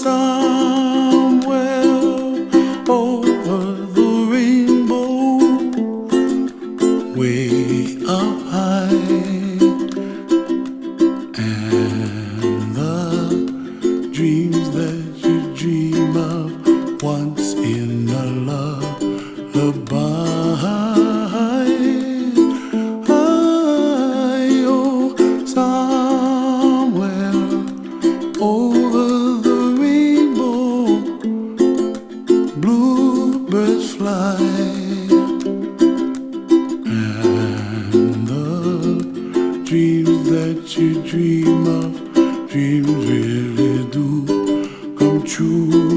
somewhere over the rainbow, way up high, and the dreams that you dream of once in a lullaby. Over the rainbow, bluebirds fly, and the dreams that you dream of, dreams really do come true.